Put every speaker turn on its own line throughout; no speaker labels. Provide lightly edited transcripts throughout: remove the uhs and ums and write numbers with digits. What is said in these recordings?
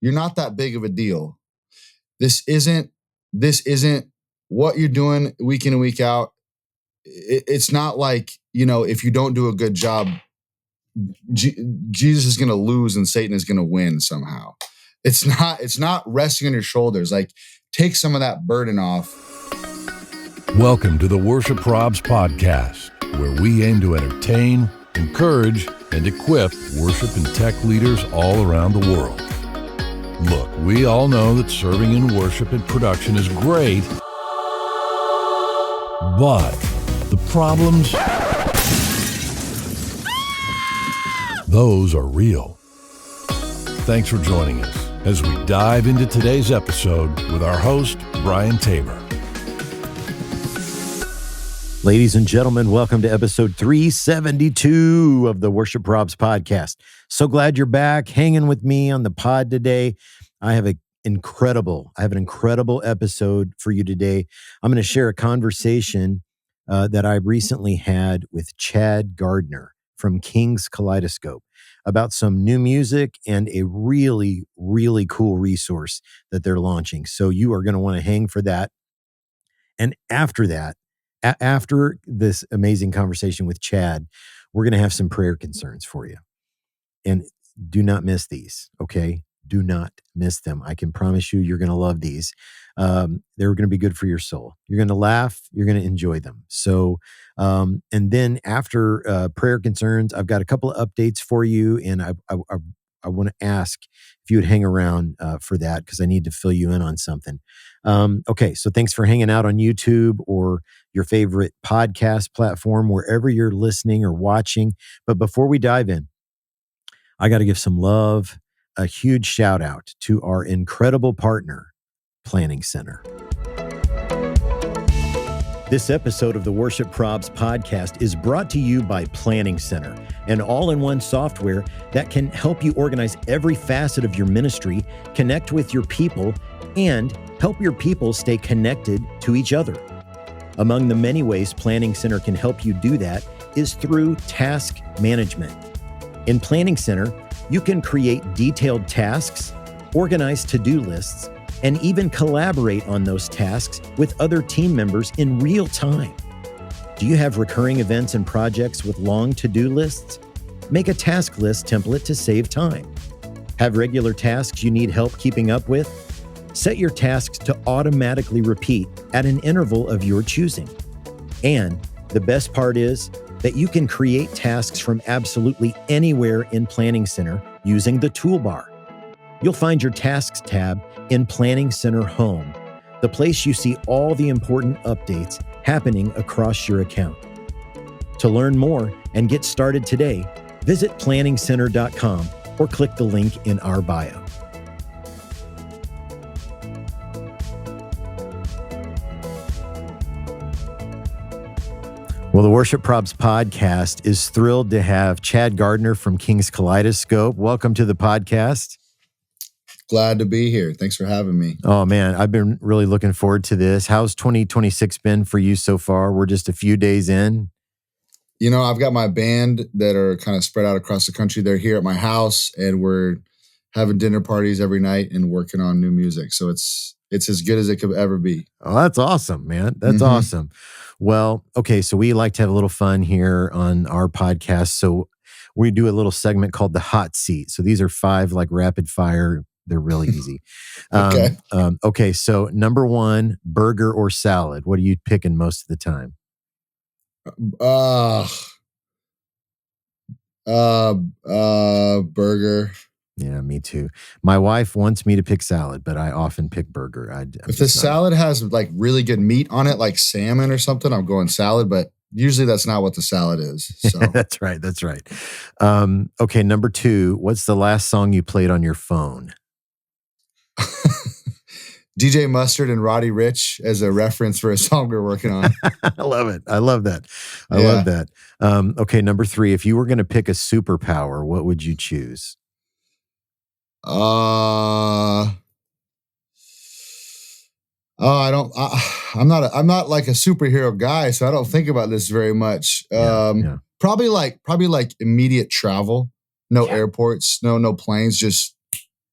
You're not that big of a deal. This isn't what you're doing week in and week out. It's not like, if you don't do a good job, Jesus is going to lose and Satan is going to win somehow. It's not resting on your shoulders. Like, take some of that burden off.
Welcome to the Worship Probs podcast, where we aim to entertain, encourage, and equip worship and tech leaders all around the world. Look, we all know that serving in worship and production is great, but the problems, those are real. Thanks for joining us as we dive into today's episode with our host, Brian Tabor.
Ladies and gentlemen, welcome to episode 372 of the Worship Probs podcast. So glad you're back hanging with me on the pod today. I have an incredible episode for you today. I'm going to share a conversation that I recently had with Chad Gardner from Kings Kaleidoscope about some new music and a really, really cool resource that they're launching. So you are going to want to hang for that. And after that, after this amazing conversation with Chad, we're going to have some prayer concerns for you. And do not miss these, okay? Do not miss them. I can promise you, you're going to love these. They're going to be good for your soul. You're going to laugh. You're going to enjoy them. So, and then after prayer concerns, I've got a couple of updates for you. And I want to ask if you would hang around for that, because I need to fill you in on something. Okay, so thanks for hanging out on YouTube or your favorite podcast platform, wherever you're listening or watching. But before we dive in, I got to give some love, a huge shout out to our incredible partner, Planning Center. This episode of the Worship Probs podcast is brought to you by Planning Center, an all-in-one software that can help you organize every facet of your ministry, connect with your people, and help your people stay connected to each other. Among the many ways Planning Center can help you do that is through task management. In Planning Center, you can create detailed tasks, organize to-do lists, and even collaborate on those tasks with other team members in real time. Do you have recurring events and projects with long to-do lists? Make a task list template to save time. Have regular tasks you need help keeping up with? Set your tasks to automatically repeat at an interval of your choosing. And the best part is that you can create tasks from absolutely anywhere in Planning Center using the toolbar. You'll find your Tasks tab in Planning Center Home, the place you see all the important updates happening across your account. To learn more and get started today, visit planningcenter.com or click the link in our bio. Well, the Worship Probs podcast is thrilled to have Chad Gardner from Kings Kaleidoscope. Welcome to the podcast.
Glad to be here. Thanks for having me.
Oh, man, I've been really looking forward to this. How's 2026 been for you so far? We're just a few days in.
I've got my band that are kind of spread out across the country. They're here at my house, and we're having dinner parties every night and working on new music. So it's as good as it could ever be.
Oh, that's awesome, man. That's awesome. Well, okay, so we like to have a little fun here on our podcast. So we do a little segment called the hot seat. So these are 5 like rapid fire. They're really easy.
Okay.
Okay, so number 1, burger or salad? What are you picking most of the time?
Burger.
Yeah, me too. My wife wants me to pick salad, but I often pick burger.
If the salad has like really good meat on it, like salmon or something, I'm going salad, but usually that's not what the salad is. So
That's right. Okay, number 2, what's the last song you played on your phone?
DJ Mustard and Roddy Ricch as a reference for a song we're working on.
I love it. I love that. I love that. Okay, number 3, if you were going to pick a superpower, what would you choose?
I'm not like a superhero guy, so I don't think about this very much. Probably like immediate travel. No airports, no planes, just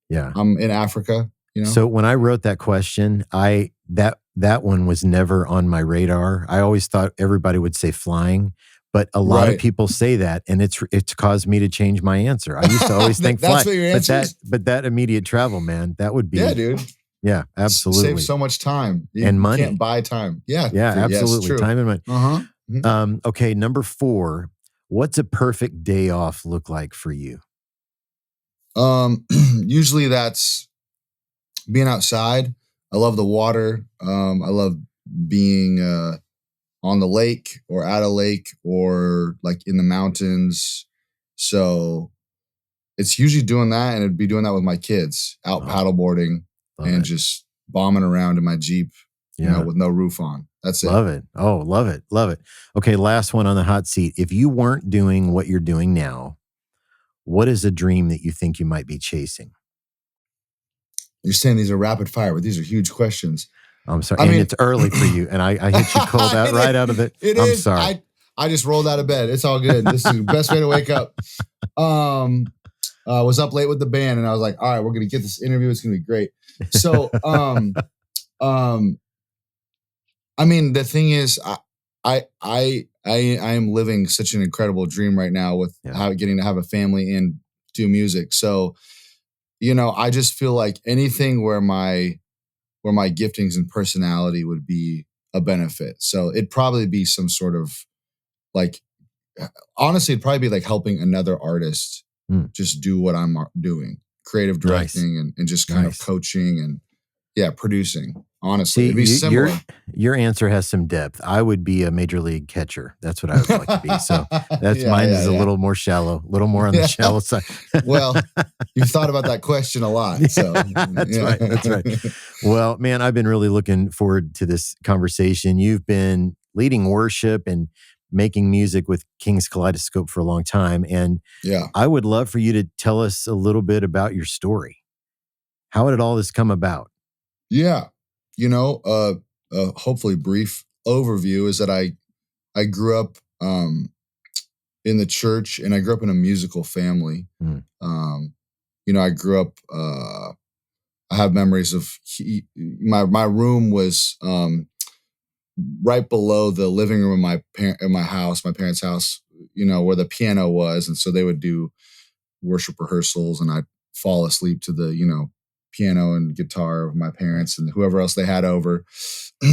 Yeah.
I'm in Africa, you know?
So when I wrote that question, that one was never on my radar. I always thought everybody would say flying, but a lot of
Right.
people say that, and it's caused me to change my answer. I used to always think
That's
fly,
what your answer is?
but that immediate travel, man, that would be
Yeah, dude.
yeah,
Save
absolutely.
so much time.
And
You
money.
can't buy time. Yeah.
Yeah,
Yes,
absolutely.
true.
Time and money.
Uh-huh. Mhm.
Okay, number 4. What's a perfect day off look like for you?
Usually that's being outside. I love the water. I love being on the lake or at a lake or like in the mountains. So it's usually doing that, and it'd be doing that with my kids out
Oh,
paddleboarding
love
and
it.
just bombing around in my Jeep,
Yeah.
with no roof on. That's it.
Love it. Oh, love it. Love it. Okay, last one on the hot seat. If you weren't doing what you're doing now, what is a dream that you think you might be chasing?
You're saying these are rapid fire, but these are huge questions.
I'm sorry.
I
And
mean,
it's early for you. And I hit you cold out right out of it.
It
I'm
is.
sorry.
I just rolled out of bed. It's all good. This is the best way to wake up. Was up late with the band, and I was like, all right, we're gonna get this interview. It's gonna be great. So, I mean, the thing is, I am living such an incredible dream right now with getting to have a family and do music. So, I just feel like anything where my giftings and personality would be a benefit. So it'd probably be some sort of like, honestly, it'd probably be like helping another artist just do what I'm doing, creative directing and just kind of coaching and producing. Honestly,
See,
it'd be similar.
your answer has some depth. I would be a major league catcher. That's what I would like to be. So mine is a little more shallow, a little more on the shallow side.
Well, you've thought about that question a lot. So
that's right. That's right. Well, man, I've been really looking forward to this conversation. You've been leading worship and making music with Kings Kaleidoscope for a long time. And I would love for you to tell us a little bit about your story. How did all this come about?
Yeah. Hopefully brief overview is that I grew up in the church, and I grew up in a musical family. I grew up I have memories of my room was right below the living room in my house, my parents' house, where the piano was, and so they would do worship rehearsals, and I'd fall asleep to the piano and guitar of my parents and whoever else they had over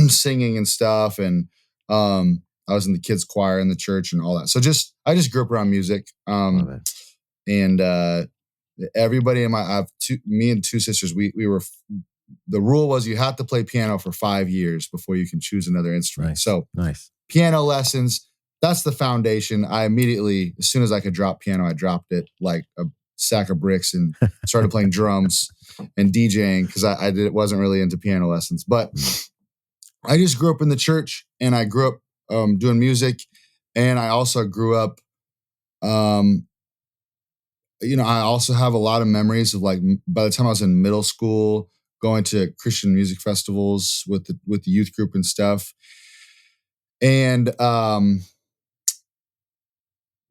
singing and stuff. And I was in the kids choir in the church and all that. So I just grew up around music. And everybody I have me and two sisters, we were, the rule was you have to play piano for 5 years before you can choose another instrument. So piano lessons, that's the foundation. I immediately, as soon as I could drop piano, I dropped it like a sack of bricks and started playing drums and DJing because I wasn't really into piano lessons. But I just grew up in the church, and I grew up doing music, and I also grew up, I also have a lot of memories of like by the time I was in middle school, going to Christian music festivals with the youth group and stuff, and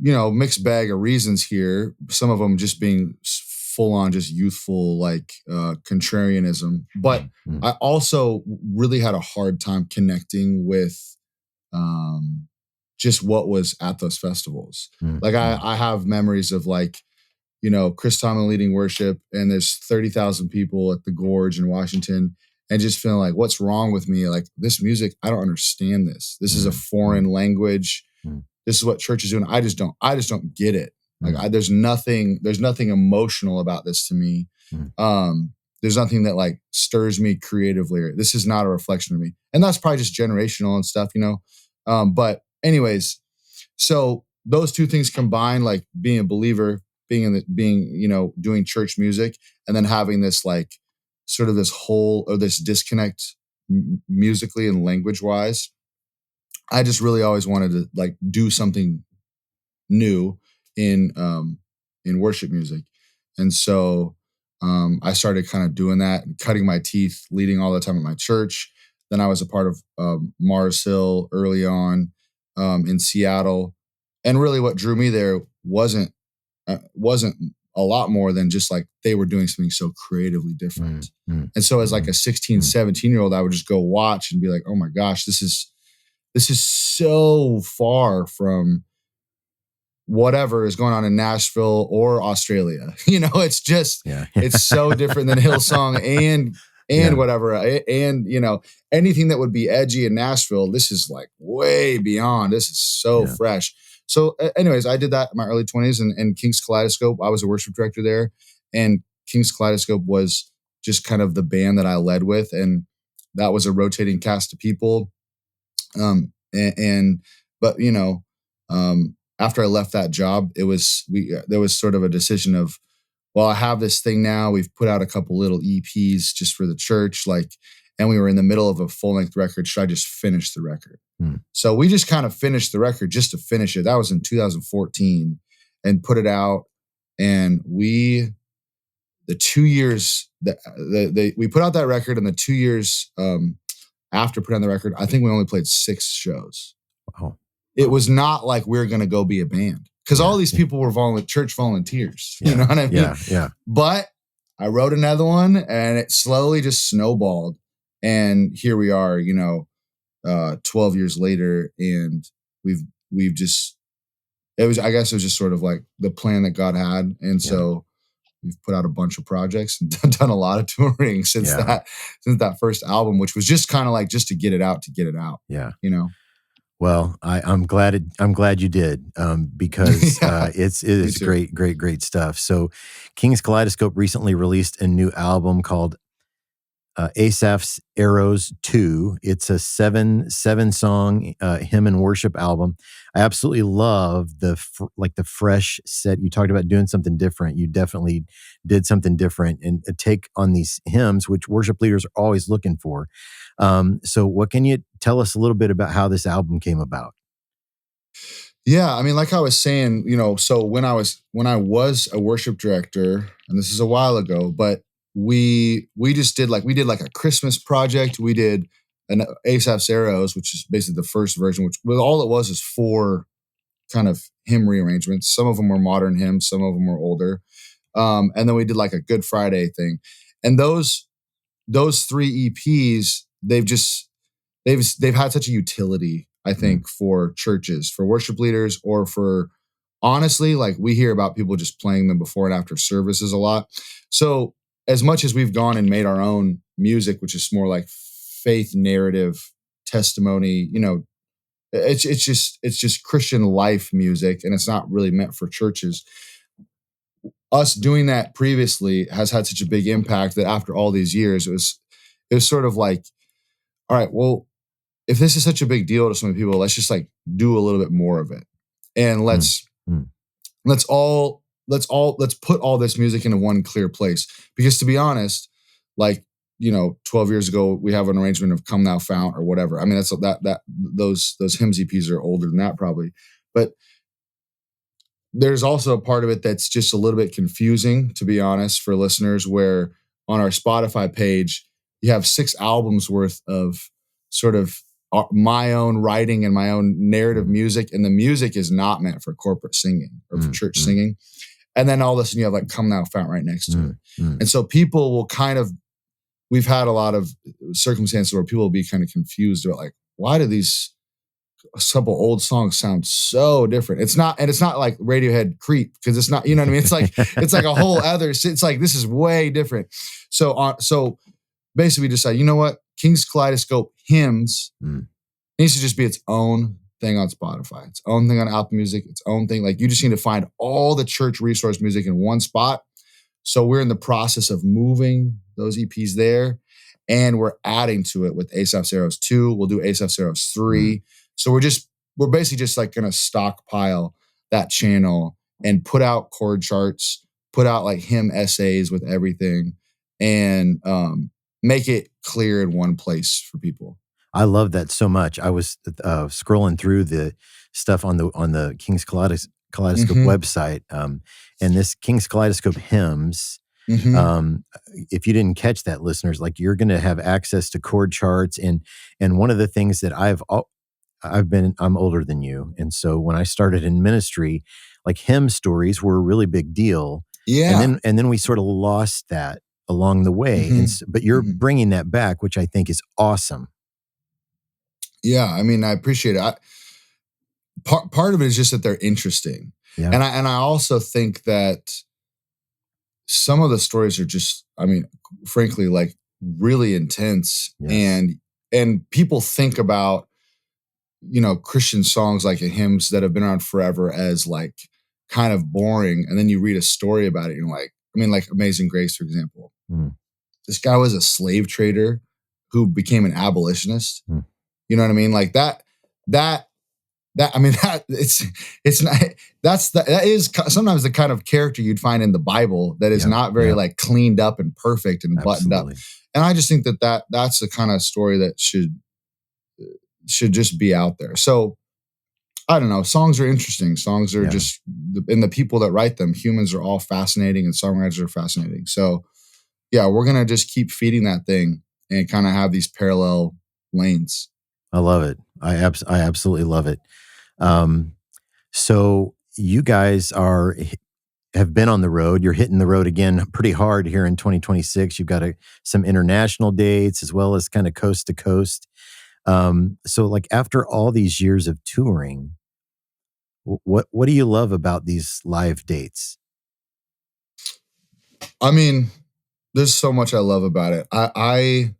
mixed bag of reasons here. Some of them just being full on just youthful, like contrarianism. But I also really had a hard time connecting with just what was at those festivals. Like I have memories of like, Chris Tomlin leading worship, and there's 30,000 people at the Gorge in Washington, and just feeling like, what's wrong with me? Like this music, I don't understand this. This is a foreign language. This is what church is doing. I just don't get it. Like there's nothing emotional about this to me. There's nothing that like stirs me creatively. This is not a reflection of me. And that's probably just generational and stuff, but anyways, so those two things combined, like being a believer, doing church music, and then having this like sort of this hole or this disconnect musically and language wise, I just really always wanted to like do something new in worship music. And so I started kind of doing that, cutting my teeth, leading all the time at my church. Then I was a part of Mars Hill early on in Seattle. And really what drew me there wasn't a lot more than just like they were doing something so creatively different. And so as like a 16, 17-year-old, I would just go watch and be like, oh my gosh, this is so far from whatever is going on in Nashville or Australia. It's just, it's so different than Hillsong and whatever. And, anything that would be edgy in Nashville, this is like way beyond. This is so fresh. So anyways, I did that in my early 20s and Kings Kaleidoscope. I was a worship director there, and Kings Kaleidoscope was just kind of the band that I led with. And that was a rotating cast of people. After I left that job, there was sort of a decision of, well, I have this thing now. We've put out a couple little EPs just for the church, and we were in the middle of a full-length record. Should I just finish the record? So we just kind of finished the record just to finish it. That was in 2014, and put it out. And the 2 years that we put out that record, and the 2 years after putting on the record, I think we only played 6 shows.
Wow.
It was not like we're going to go be a band, because all these people were church volunteers. You know what I mean?
Yeah.
But I wrote another one, and it slowly just snowballed. And here we are, 12 years later, and we've just, it was just sort of like the plan that God had. And so we've put out a bunch of projects and done a lot of touring since that first album, which was just kind of like just to get it out.
Yeah.
Well,
I'm glad you did, because it is great stuff. So Kings Kaleidoscope recently released a new album called Asaph's Arrows 2. It's a seven song hymn and worship album. I absolutely love the fresh set. You talked about doing something different. You definitely did something different, and a take on these hymns, which worship leaders are always looking for. So what can you tell us a little bit about how this album came about?
Yeah, I mean, like I was saying, so when I was a worship director, and this is a while ago, but we just did like a Christmas project. We did an Asaph's Arrows, which is basically the first version, which all it was 4 kind of hymn rearrangements. Some of them were modern hymns, some of them were older. And then we did like a Good Friday thing. And those 3 EPs, they've had such a utility, I think, for churches, for worship leaders, or for, honestly, like we hear about people just playing them before and after services a lot. So as much as we've gone and made our own music, which is more like faith narrative testimony, it's just Christian life music, and it's not really meant for churches. Us doing that previously has had such a big impact that after all these years, it was sort of like, all right, well, if this is such a big deal to so many people, let's just like do a little bit more of it, and let's put all this music into one clear place. Because to be honest, like, 12 years ago, we have an arrangement of Come Thou Fount or whatever. I mean, those hymns EPs are older than that probably, but there's also a part of it that's just a little bit confusing, to be honest, for listeners, where on our Spotify page, you have 6 albums worth of sort of my own writing and my own narrative music. And the music is not meant for corporate singing or for church singing. And then all of a sudden you have like Come Thou Fount right next to it. And so people will we've had a lot of circumstances where people will be kind of confused about like, why do these couple old songs sound so different? It's not like Radiohead Creep, because it's not, you know what I mean? It's like a whole other, it's like, this is way different. So basically we decided, you know what? Kings Kaleidoscope Hymns needs to just be its own thing on Spotify, its own thing on Apple Music, its own thing. Like, you just need to find all the church resource music in one spot. So we're in the process of moving those EPs there, and we're adding to it with Asaph's Arrows 2. We'll do Asaph's Arrows 3. So we're basically just like going to stockpile that channel and put out chord charts, put out like hymn essays with everything, and make it clear in one place for people.
I love that so much. I was scrolling through the stuff on the Kings Kaleidoscope website, and this Kings Kaleidoscope Hymns. If you didn't catch that, listeners, like, you're going to have access to chord charts, and one of the things that I'm older than you, and so when I started in ministry, like, hymn stories were a really big deal.
Yeah.
And then we sort of lost that along the way. But you're bringing that back, which I think is awesome.
Yeah. I mean, I appreciate it. Part of it is just that they're interesting.
Yeah.
And I also think that some of the stories are just, I mean, frankly, like really intense.
Yes.
And people think about, Christian songs like hymns that have been around forever as like kind of boring. And then you read a story about it, and you're like, I mean, like Amazing Grace, for example. This guy was a slave trader who became an abolitionist. You know what I mean? Like that, I mean, that it's not, that is sometimes the kind of character you'd find in the Bible that is not very like cleaned up and perfect and buttoned up. And I just think that's the kind of story that should just be out there. So I don't know. Songs are interesting. Songs are just, and the people that write them, humans are all fascinating, and songwriters are fascinating. So yeah, we're going to just keep feeding that thing and kind of have these parallel lanes.
I love it. I absolutely love it. So you guys have been on the road. You're hitting the road again pretty hard here in 2026. You've got some international dates as well as kind of coast to coast. So like after all these years of touring, what do you love about these live dates?
I mean, there's so much I love about it. I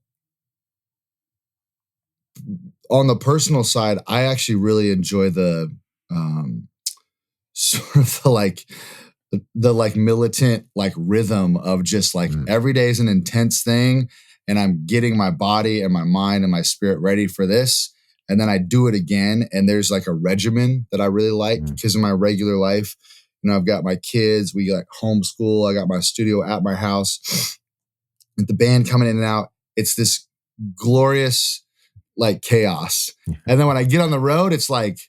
on the personal side, I actually really enjoy the sort of the like militant like rhythm of just like every day is an intense thing, and I'm getting my body and my mind and my spirit ready for this, and then I do it again, and there's like a regimen that I really like because in my regular life, I've got my kids, we like homeschool, I got my studio at my house, with the band coming in and out. It's this glorious like chaos. And then when I get on the road, it's like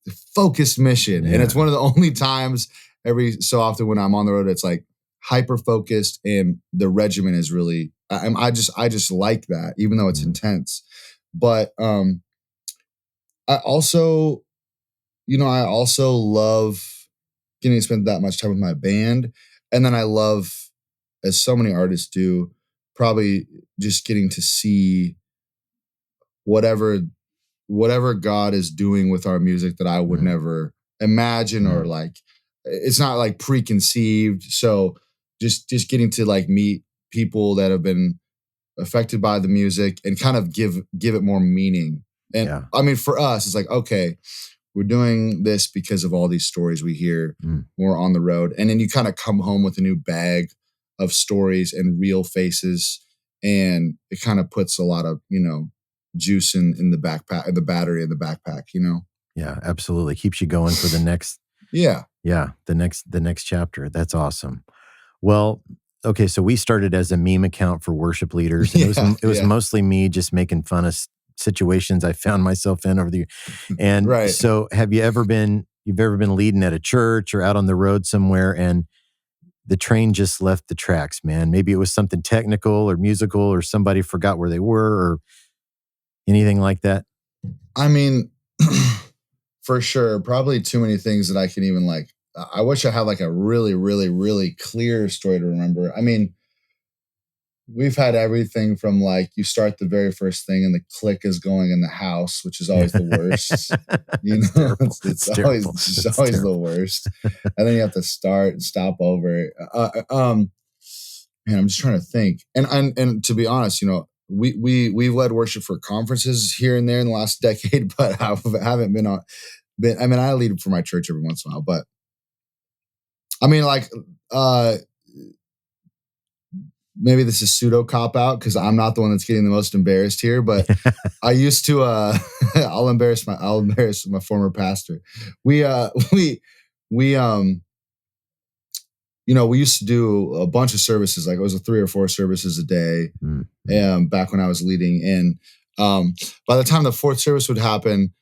the focused mission. And it's one of the only times every so often when I'm on the road, it's like hyper focused, and the regimen is really, I just like that, even though it's intense. But I also love getting to spend that much time with my band. And then I love, as so many artists do, probably just getting to see whatever God is doing with our music that I would never imagine, or like, it's not like preconceived. So just getting to like meet people that have been affected by the music and kind of give it more meaning. And I mean, for us, it's like, okay, we're doing this because of all these stories we hear when we're on the road. And then you kind of come home with a new bag of stories and real faces. And it kind of puts a lot of, juice in the backpack, the battery in the backpack,
Yeah, absolutely. Keeps you going for the next.
Yeah.
The next chapter. That's awesome. Well, okay. So we started as a meme account for worship leaders. And it was mostly me just making fun of situations I found myself in over the year. And so you've ever been leading at a church or out on the road somewhere and the train just left the tracks, man? Maybe it was something technical or musical, or somebody forgot where they were, or anything like that?
I mean, for sure, probably too many things that I can even like. I wish I had like a really, really, really clear story to remember. I mean, we've had everything from like you start the very first thing and the click is going in the house, which is always the worst. It's always the worst. And then you have to start and stop over. Man, I'm just trying to think. And to be honest, we've led worship for conferences here and there in the last decade, but I haven't been. I mean, I lead for my church every once in a while, but I mean, like, maybe this is pseudo cop out because I'm not the one that's getting the most embarrassed here, but I used to. I'll embarrass my former pastor. We used to do a bunch of services, like it was 3 or 4 services a day, back when I was leading. And by the time the 4th service would happen,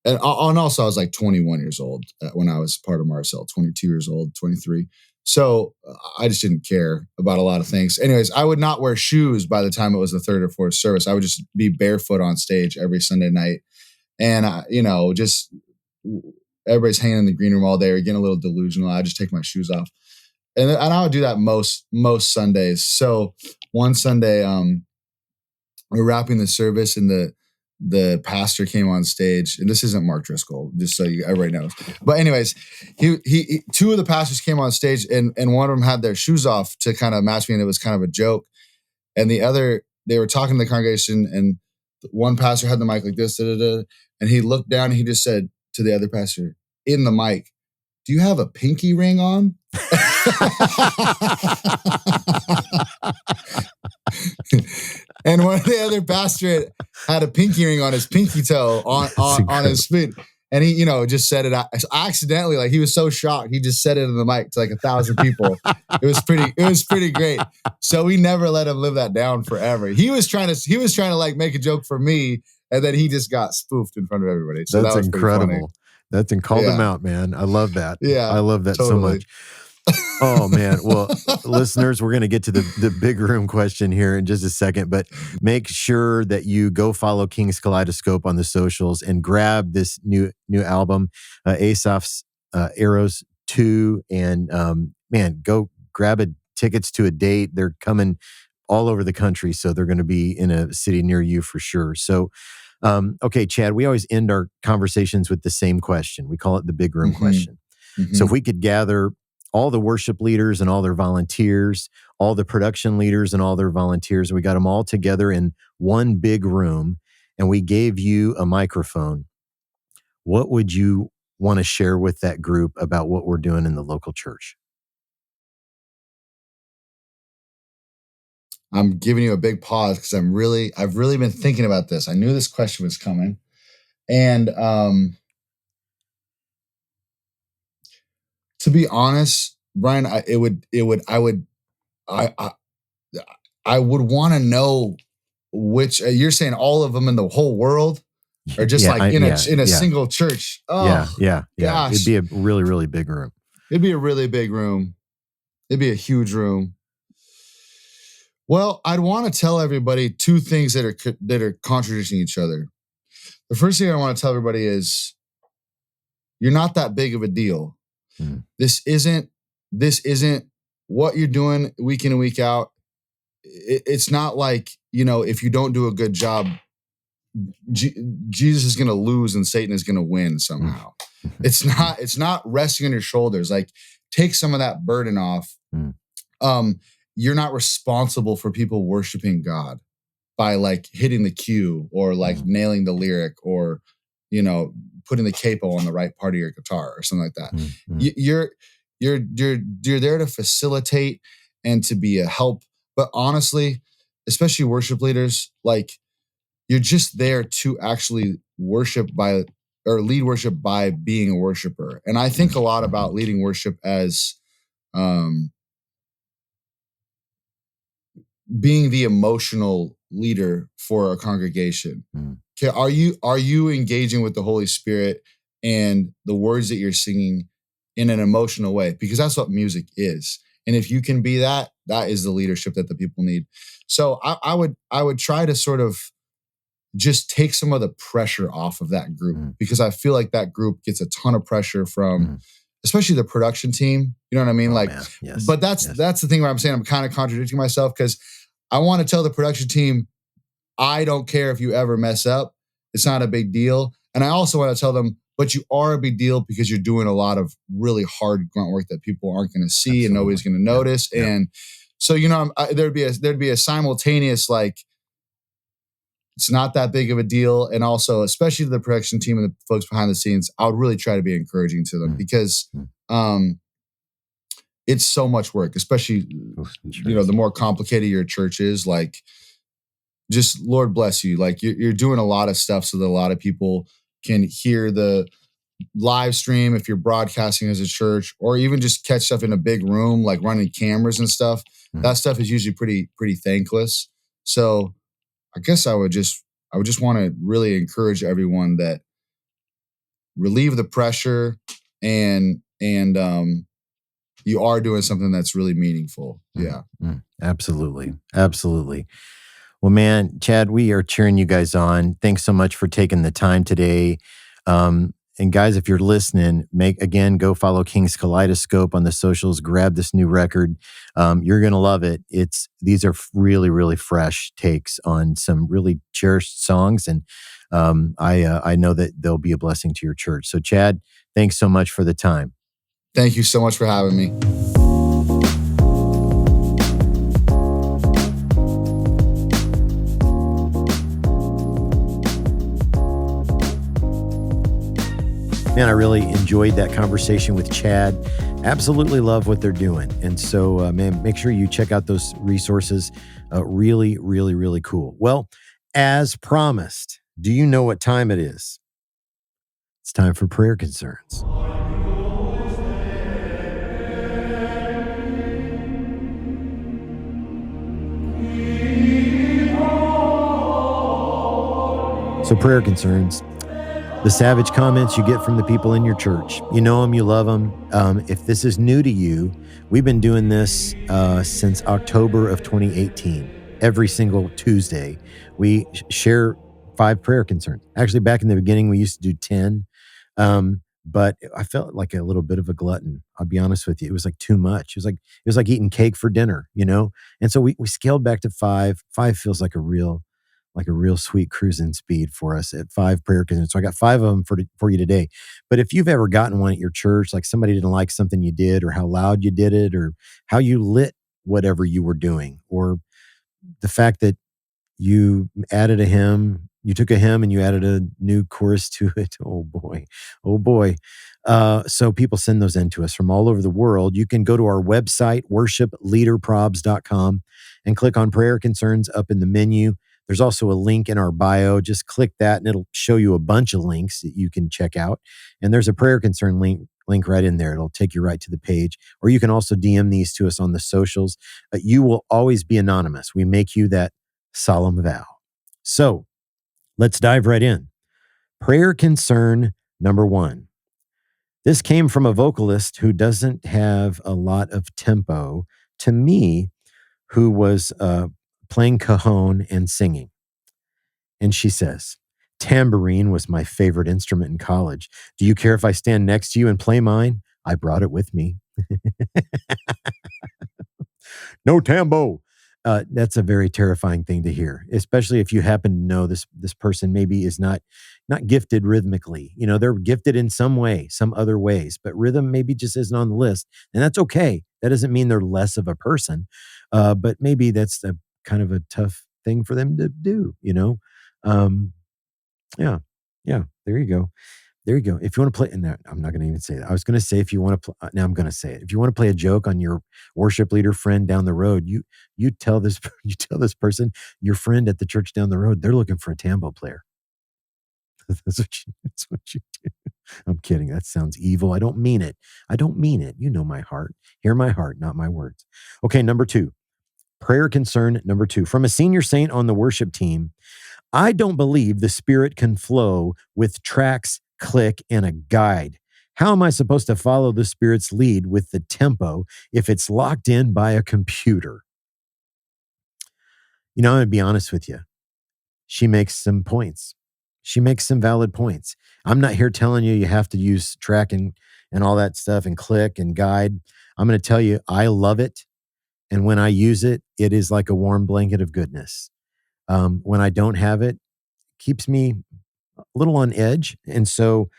and also I was like 21 years old when I was part of Marcel, 22 years old, 23. So I just didn't care about a lot of things. Anyways, I would not wear shoes by the time it was the 3rd or 4th service. I would just be barefoot on stage every Sunday night. And, just everybody's hanging in the green room all day or getting a little delusional. I just take my shoes off. and I would do that most Sundays. So one Sunday, we're wrapping the service, and the pastor came on stage, and this isn't Mark Driscoll, just so everybody knows. But anyways, he two of the pastors came on stage, and one of them had their shoes off to kind of match me, and it was kind of a joke. And the other, they were talking to the congregation, and one pastor had the mic like this, and he looked down and he just said to the other pastor in the mic, "Do you have a pinky ring on?" And one of the other pastor had a pinky ring on his pinky toe on his foot. And he, just said it accidentally. Like, he was so shocked, he just said it in the mic to like 1,000 people. It was pretty great. So we never let him live that down forever. He was trying to like make a joke for me, and then he just got spoofed in front of everybody. So
that's
that was
incredible. Called him out, man. I love that.
Yeah,
I love that so much. Oh man. Well, listeners, we're going to get to the big room question here in just a second, but make sure that you go follow Kings Kaleidoscope on the socials and grab this new album, Asaph's Arrows 2. And man, go grab tickets to a date. They're coming all over the country, so they're going to be in a city near you for sure. So, okay, Chad, we always end our conversations with the same question. We call it the big room question. Mm-hmm. So if we could gather all the worship leaders and all their volunteers, all the production leaders and all their volunteers, we got them all together in one big room, and we gave you a microphone, what would you want to share with that group about what we're doing in the local church?
I'm giving you a big pause because I've really been thinking about this. I knew this question was coming. And to be honest, Brian, I would want to know which, you're saying all of them in the whole world, or just in a single church? Oh,
yeah. Gosh. It'd be a really, really big room.
It'd be a really big room. It'd be a huge room. Well, I'd want to tell everybody two things that are contradicting each other. The first thing I want to tell everybody is, you're not that big of a deal. Mm. This isn't what you're doing week in and week out. It's not like, if you don't do a good job, Jesus is going to lose and Satan is going to win somehow. It's not resting on your shoulders. Like, take some of that burden off. You're not responsible for people worshiping God by like hitting the cue or like nailing the lyric or, putting the capo on the right part of your guitar or something like that. You're there to facilitate and to be a help. But honestly, especially worship leaders, like, you're just there to actually lead worship by being a worshiper. And I think a lot about leading worship as being the emotional leader for a congregation. Okay, are you engaging with the Holy Spirit and the words that you're singing in an emotional way? Because that's what music is. And if you can be that is the leadership that the people need. So I would try to sort of just take some of the pressure off of that group, because I feel like that group gets a ton of pressure from especially the production team. You know what I mean?
Yes.
But that's the thing where I'm saying I'm kind of contradicting myself, because I want to tell the production team, I don't care if you ever mess up. It's not a big deal. And I also want to tell them, but you are a big deal because you're doing a lot of really hard grunt work that people aren't going to see. Absolutely. And nobody's going to notice. Yep. And so, there'd be a simultaneous, like, it's not that big of a deal. And also, especially the production team and the folks behind the scenes, I would really try to be encouraging to them, because it's so much work, especially, the more complicated your church is. Like, just Lord bless you. Like, you're doing a lot of stuff so that a lot of people can hear the live stream if you're broadcasting as a church, or even just catch stuff in a big room, like running cameras and stuff. That stuff is usually pretty thankless. So I guess I would just want to really encourage everyone that relieve the pressure and you are doing something that's really meaningful. Yeah.
Absolutely. Well, man, Chad, we are cheering you guys on. Thanks so much for taking the time today. And guys, if you're listening, go follow Kings Kaleidoscope on the socials. Grab this new record. You're gonna love it. These are really, really fresh takes on some really cherished songs, and I know that they'll be a blessing to your church. So, Chad, thanks so much for the time.
Thank you so much for having me.
Man, I really enjoyed that conversation with Chad. Absolutely love what they're doing. And so, man, make sure you check out those resources. Really, really, really cool. Well, as promised, do you know what time it is? It's time for prayer concerns. So, prayer concerns. The savage comments you get from the people in your church. You know them, you love them. If this is new to you, we've been doing this since October of 2018. Every single Tuesday, we share 5 prayer concerns. Actually, back in the beginning, we used to do 10. But I felt like a little bit of a glutton. I'll be honest with you. It was like too much. It was like eating cake for dinner, you know? And so we scaled back to 5. 5 feels like a real sweet cruising speed for us at 5 prayer concerns. So I got 5 of them for you today. But if you've ever gotten one at your church, like somebody didn't like something you did, or how loud you did it, or how you lit whatever you were doing, or the fact that you added a hymn, you took a hymn and you added a new chorus to it. Oh boy. Oh boy. So people send those in to us from all over the world. You can go to our website, worshipleaderprobs.com, and click on prayer concerns up in the menu. There's also a link in our bio. Just click that and it'll show you a bunch of links that you can check out. And there's a prayer concern link right in there. It'll take you right to the page. Or you can also DM these to us on the socials. You will always be anonymous. We make you that solemn vow. So let's dive right in. Prayer concern number 1. This came from a vocalist who doesn't have a lot of tempo, to me, who was playing cajon and singing. And she says, tambourine was my favorite instrument in college. Do you care if I stand next to you and play mine? I brought it with me. No tambo. That's a very terrifying thing to hear, especially if you happen to know this person maybe is not gifted rhythmically. You know, they're gifted in some way, some other ways, but rhythm maybe just isn't on the list, and that's okay. That doesn't mean they're less of a person, but maybe that's a kind of a tough thing for them to do. You know, yeah, yeah. There you go. There you go. If you want to play, and I'm not going to even say that. I was going to say if you want to. Now I'm going to say it. If you want to play a joke on your worship leader friend down the road, you tell this person, your friend at the church down the road, they're looking for a tambo player. That's what you do. I'm kidding. That sounds evil. I don't mean it. You know my heart. Hear my heart, not my words. Okay, number 2. Prayer concern number 2 from a senior saint on the worship team. I don't believe the Spirit can flow with tracks, click, and a guide. How am I supposed to follow the Spirit's lead with the tempo if it's locked in by a computer? You know, I'm going to be honest with you. She makes some points. She makes some valid points. I'm not here telling you have to use track and all that stuff and click and guide. I'm going to tell you, I love it. And when I use it, it is like a warm blanket of goodness. When I don't have it, keeps me a little on edge. And so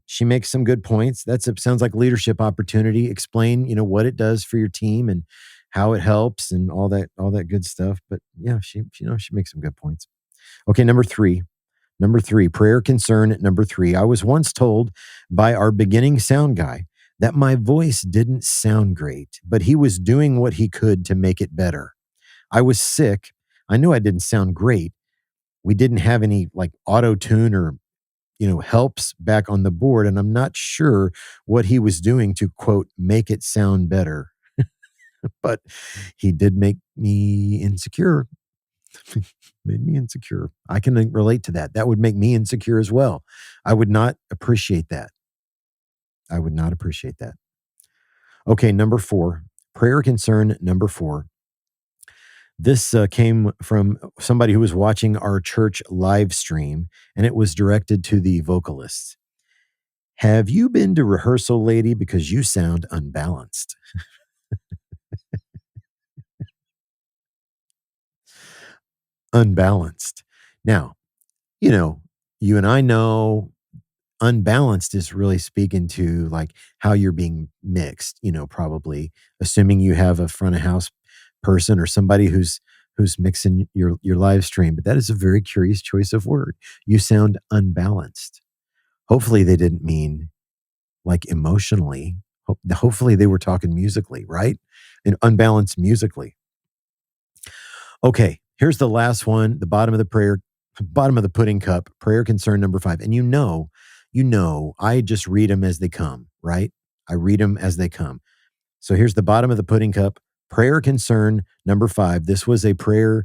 she makes some good points. Sounds like leadership opportunity. Explain, what it does for your team and how it helps and all that good stuff. But yeah, she makes some good points. Okay, number 3, prayer concern number 3. I was once told by our beginning sound guy that my voice didn't sound great, but he was doing what he could to make it better. I was sick. I knew I didn't sound great. We didn't have any like auto tune or, helps back on the board. And I'm not sure what he was doing to, quote, make it sound better. But he did make me insecure. Made me insecure. I can relate to that. That would make me insecure as well. I would not appreciate that. Okay, number 4, prayer concern number 4. This came from somebody who was watching our church live stream, and it was directed to the vocalists. Have you been to rehearsal, lady? Because you sound unbalanced. Unbalanced. Now, you and I know unbalanced is really speaking to like how you're being mixed, probably assuming you have a front of house person or somebody who's mixing your live stream. But that is a very curious choice of word. You sound unbalanced. Hopefully they didn't mean like emotionally. Hopefully they were talking musically, right? And unbalanced musically. Okay, here's the last one, the bottom of the pudding cup, prayer concern number 5. And I just read them as they come, right? I read them as they come. So here's the bottom of the pudding cup, prayer concern number 5. This was a prayer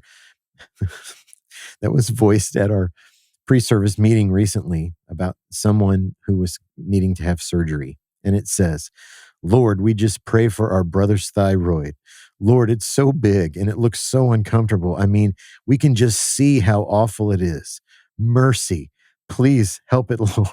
that was voiced at our pre-service meeting recently about someone who was needing to have surgery. And it says, Lord, we just pray for our brother's thyroid. Lord, it's so big and it looks so uncomfortable. I mean, we can just see how awful it is. Mercy. Please help it, Lord.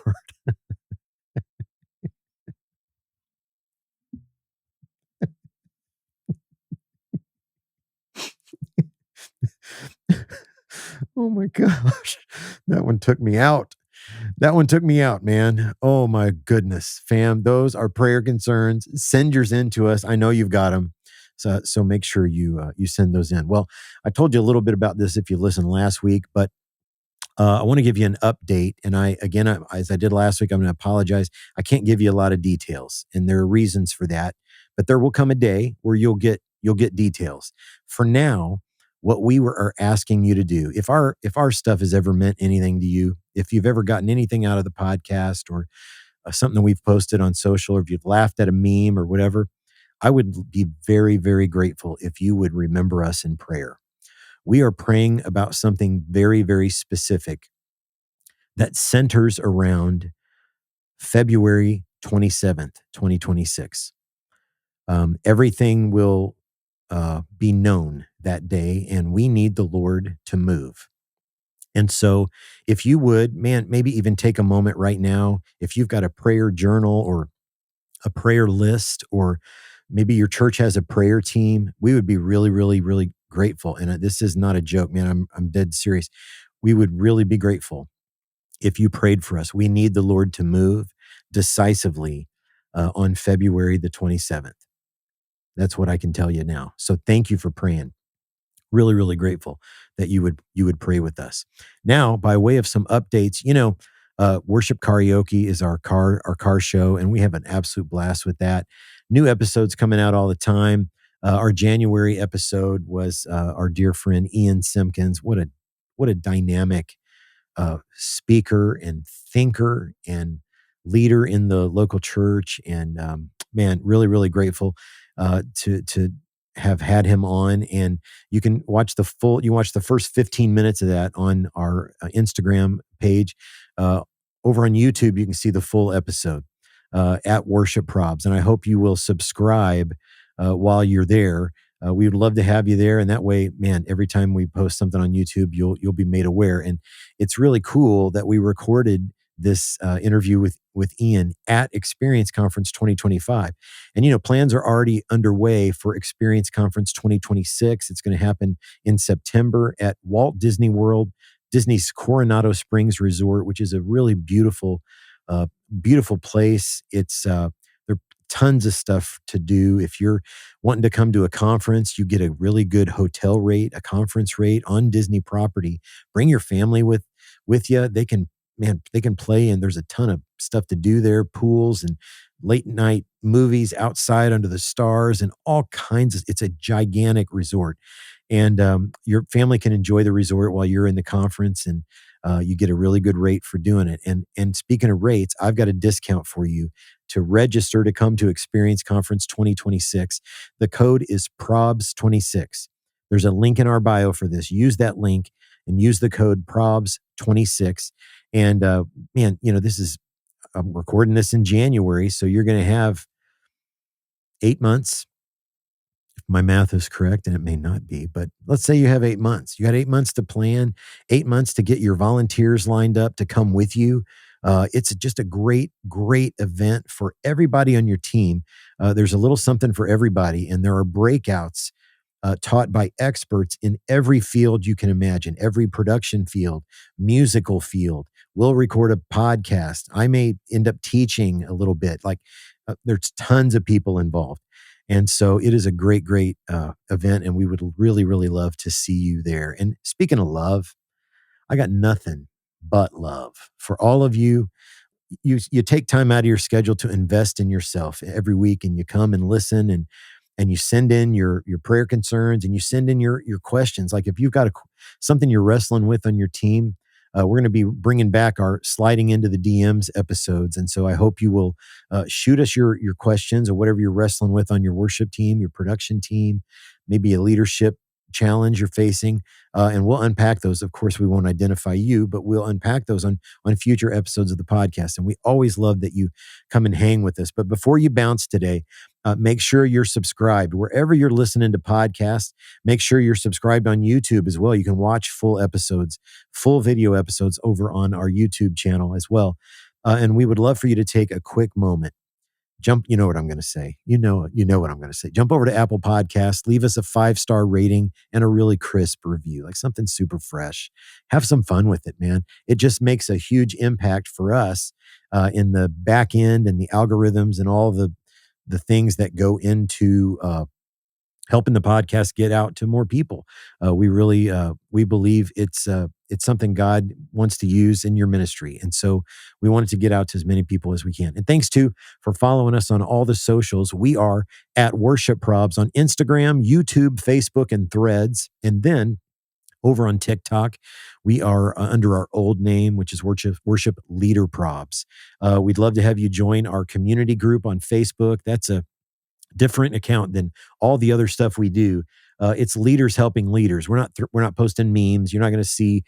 Oh my gosh. That one took me out. That one took me out, man. Oh my goodness, fam. Those are prayer concerns. Send yours in to us. I know you've got them. So make sure you send those in. Well, I told you a little bit about this if you listened last week, but I want to give you an update. And as I did last week, I'm going to apologize. I can't give you a lot of details, and there are reasons for that. But there will come a day where you'll get details. For now, what are asking you to do, if our stuff has ever meant anything to you, if you've ever gotten anything out of the podcast or something that we've posted on social, or if you've laughed at a meme or whatever, I would be very, very grateful if you would remember us in prayer. We are praying about something very, very specific that centers around February 27th, 2026. Everything will be known that day, and we need the Lord to move. And so, if you would, man, maybe even take a moment right now, if you've got a prayer journal or a prayer list, or maybe your church has a prayer team, we would be really, really, really grateful. And this is not a joke, man. I'm dead serious. We would really be grateful if you prayed for us. We need the Lord to move decisively on February the 27th. That's what I can tell you now. So thank you for praying. Really, really grateful that you would pray with us. Now, by way of some updates, Worship Karaoke is our car show, and we have an absolute blast with that. New episodes coming out all the time. Our January episode was our dear friend Ian Simpkins. What a dynamic speaker and thinker and leader in the local church, and man, really, really grateful to have had him on. And you can watch the first 15 minutes of that on our Instagram page. Over on YouTube, you can see the full episode at Worship Probs. And I hope you will subscribe while you're there. We would love to have you there. And that way, man, every time we post something on YouTube, you'll be made aware. And it's really cool that we recorded this interview with Ian at Experience Conference 2025. And, plans are already underway for Experience Conference 2026. It's going to happen in September at Walt Disney World, Disney's Coronado Springs Resort, which is a really beautiful, beautiful place. It's there are tons of stuff to do. If you're wanting to come to a conference, you get a really good hotel rate, a conference rate on Disney property. Bring your family with you. They can play, and there's a ton of stuff to do there, pools and late night movies outside under the stars and all kinds of, it's a gigantic resort. And your family can enjoy the resort while you're in the conference, and you get a really good rate for doing it. And speaking of rates, I've got a discount for you to register to come to Experience Conference 2026. The code is PROBS26. There's a link in our bio for this. Use that link and use the code PROBS26. And man, I'm recording this in January, so you're going to have 8 months. If my math is correct, and it may not be, but let's say you have 8 months. You got 8 months to plan, 8 months to get your volunteers lined up to come with you It's just a great, great event for everybody on your team. There's a little something for everybody, and there are breakouts taught by experts in every field you can imagine, every production field, musical field. We'll record a podcast. I may end up teaching a little bit. There's tons of people involved. And so it is a great, great event, and we would really, really love to see you there. And speaking of love, I got nothing but love for all of you. You take time out of your schedule to invest in yourself every week, and you come and listen, and you send in your prayer concerns, and you send in your questions. Like if you've got something you're wrestling with on your team, we're going to be bringing back our sliding into the DMs episodes, and so I hope you will shoot us your questions or whatever you're wrestling with on your worship team, your production team, maybe a leadership challenge you're facing, and we'll unpack those. Of course, we won't identify you, but we'll unpack those on future episodes of the podcast. And we always love that you come and hang with us. But before you bounce today, make sure you're subscribed wherever you're listening to podcasts. Make sure you're subscribed on YouTube as well. You can watch full episodes, full video episodes over on our YouTube channel as well. And we would love for you to take a quick moment. You know what I'm going to say. You know what I'm going to say. Jump over to Apple Podcasts, leave us a 5-star rating and a really crisp review, like something super fresh. Have some fun with it, man. It just makes a huge impact for us in the back end and the algorithms and all the things that go into helping the podcast get out to more people. We believe it's something God wants to use in your ministry. And so we wanted to get out to as many people as we can. And thanks for following us on all the socials. We are at Worship Probs on Instagram, YouTube, Facebook, and Threads. And then over on TikTok, we are under our old name, which is Worship Leader Probs. We'd love to have you join our community group on Facebook. That's a different account than all the other stuff we do. It's leaders helping leaders. We're not posting memes. You're not going to see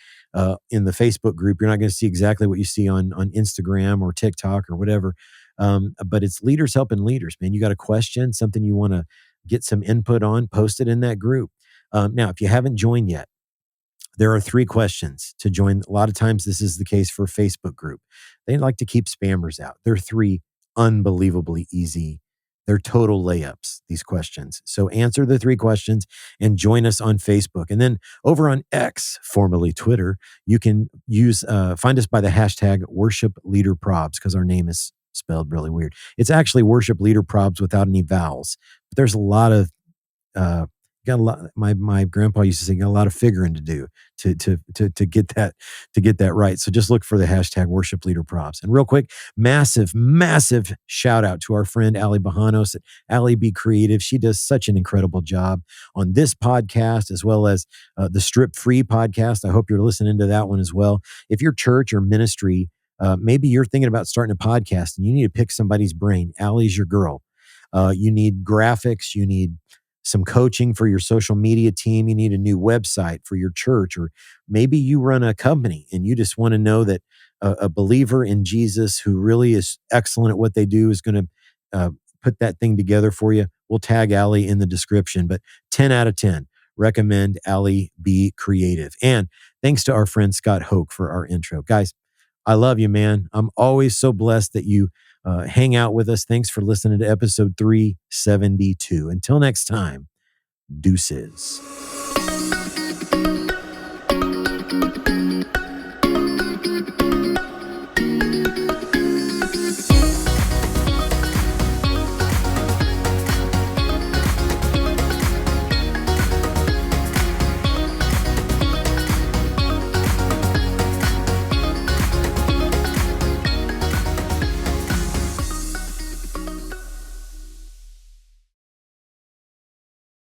in the Facebook group. You're not going to see exactly what you see on Instagram or TikTok or whatever. But it's leaders helping leaders, man. You got a question, something you want to get some input on, post it in that group. Now, if you haven't joined yet, there are 3 questions to join. A lot of times this is the case for a Facebook group. They like to keep spammers out. They're 3 unbelievably easy. They're total layups, these questions. So answer the 3 questions and join us on Facebook. And then over on X, formerly Twitter, you can find us by the hashtag Worship Leader Probs, because our name is spelled really weird. It's actually Worship Leader Probs without any vowels. But there's a lot of my grandpa used to say, got a lot of figuring to do to get that right. So just look for the hashtag Worship Leader Probs. And real quick, massive shout out to our friend Allie Bajanos at Allie Be Creative. She does such an incredible job on this podcast, as well as the Strip Free podcast. I hope you're listening to that one as well. If your church or ministry, maybe you're thinking about starting a podcast and you need to pick somebody's brain, Allie's your girl. You need graphics, you need some coaching for your social media team. You need a new website for your church, or maybe you run a company and you just want to know that a believer in Jesus who really is excellent at what they do is going to put that thing together for you. We'll tag Allie in the description, but 10 out of 10 recommend Allie Be Creative. And thanks to our friend Scott Hoke for our intro. Guys, I love you, man. I'm always so blessed that you hang out with us. Thanks for listening to episode 372. Until next time, deuces.